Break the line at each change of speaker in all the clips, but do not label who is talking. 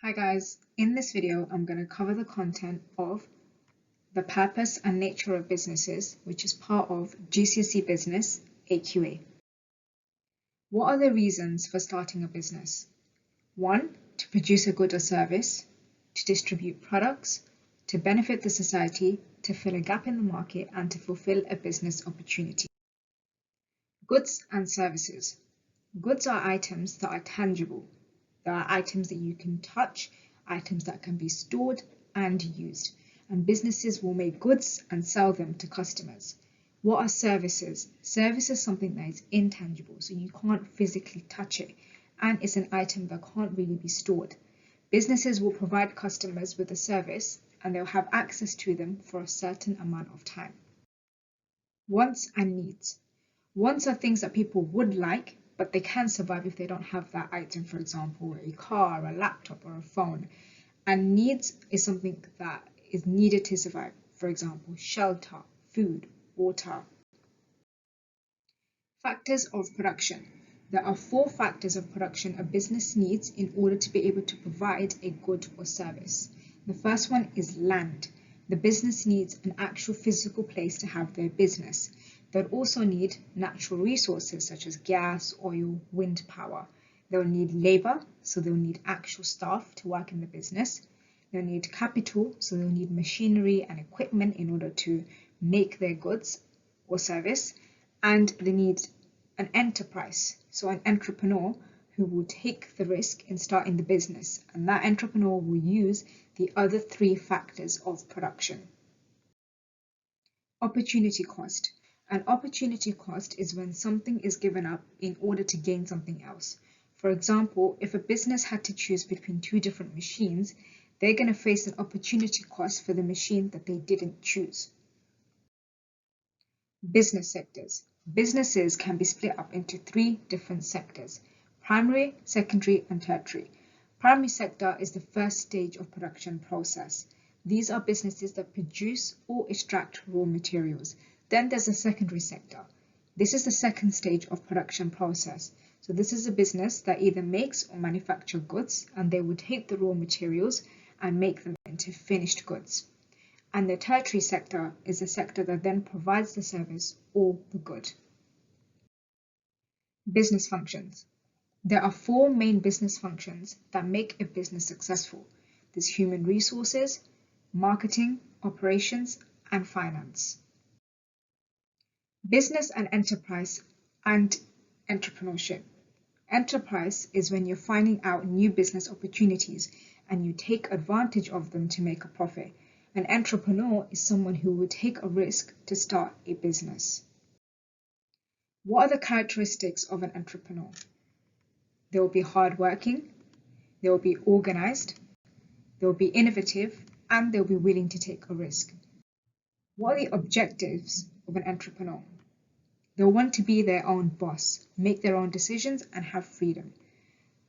Hi guys, in this video I'm going to cover the content of the purpose and nature of businesses, which is part of GCSE Business, AQA. What are the reasons for starting a business? 1. To produce a good or service, to distribute products, to benefit the society, to fill a gap in the market, and to fulfill a business opportunity. Goods and services. Goods are items that are tangible. There are items that you can touch, items that can be stored and used, and businesses will make goods and sell them to customers. What are services? Service is something that is intangible, so you can't physically touch it, and it's an item that can't really be stored. Businesses will provide customers with a service, and they'll have access to them for a certain amount of time. Wants and needs. Wants are things that people would like, but they can survive if they don't have that item, for example, a car, a laptop, or a phone. And needs is something that is needed to survive, for example, shelter, food, water. Factors of production. There are 4 factors of production a business needs in order to be able to provide a good or service. The first one is land. The business needs an actual physical place to have their business. They'll also need natural resources such as gas, oil, wind power. They'll need labor, so they'll need actual staff to work in the business. They'll need capital, so they'll need machinery and equipment in order to make their goods or service. And they need an enterprise, so an entrepreneur who will take the risk in starting the business. And that entrepreneur will use the other 3 factors of production. Opportunity cost. An opportunity cost is when something is given up in order to gain something else. For example, if a business had to choose between 2 different machines, they're going to face an opportunity cost for the machine that they didn't choose. Business sectors. Businesses can be split up into 3 different sectors: primary, secondary, and tertiary. Primary sector is the first stage of production process. These are businesses that produce or extract raw materials. Then there's a secondary sector. This is the second stage of production process. So this is a business that either makes or manufactures goods, and they would take the raw materials and make them into finished goods. And the tertiary sector is the sector that then provides the service or the good. Business functions. There are 4 main business functions that make a business successful. There's human resources, marketing, operations, and finance. Business and enterprise and entrepreneurship. Enterprise is when you're finding out new business opportunities and you take advantage of them to make a profit. An entrepreneur is someone who will take a risk to start a business. What are the characteristics of an entrepreneur? They will be hardworking, they will be organized, they will be innovative, and they'll be willing to take a risk. What are the objectives of an entrepreneur? They'll want to be their own boss, make their own decisions, and have freedom.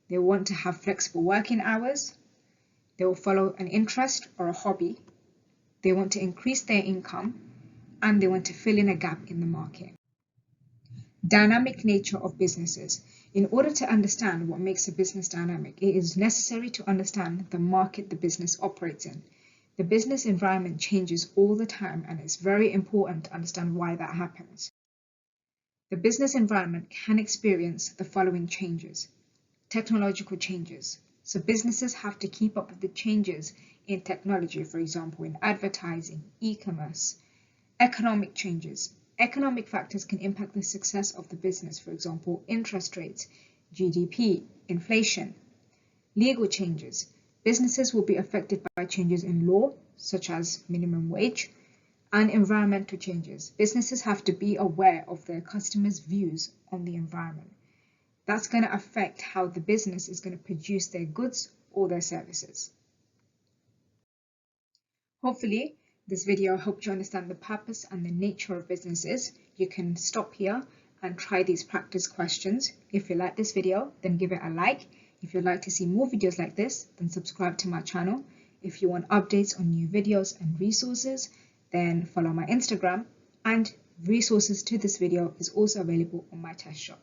They want to have flexible working hours. They will follow an interest or a hobby. They want to increase their income, and they want to fill in a gap in the market. Dynamic nature of businesses. In order to understand what makes a business dynamic, it is necessary to understand the market the business operates in. The business environment changes all the time, and it's very important to understand why that happens. The business environment can experience the following changes. Technological changes. So businesses have to keep up with the changes in technology, for example, in advertising, e-commerce. Economic changes. Economic factors can impact the success of the business, for example, interest rates, GDP, inflation. Legal changes. Businesses will be affected by changes in law, such as minimum wage, and environmental changes. Businesses have to be aware of their customers' views on the environment. That's going to affect how the business is going to produce their goods or their services. Hopefully, this video helped you understand the purpose and the nature of businesses. You can stop here and try these practice questions. If you like this video, then give it a like. If you'd like to see more videos like this, then subscribe to my channel. If you want updates on new videos and resources, then follow my Instagram, and resources to this video is also available on my test shop.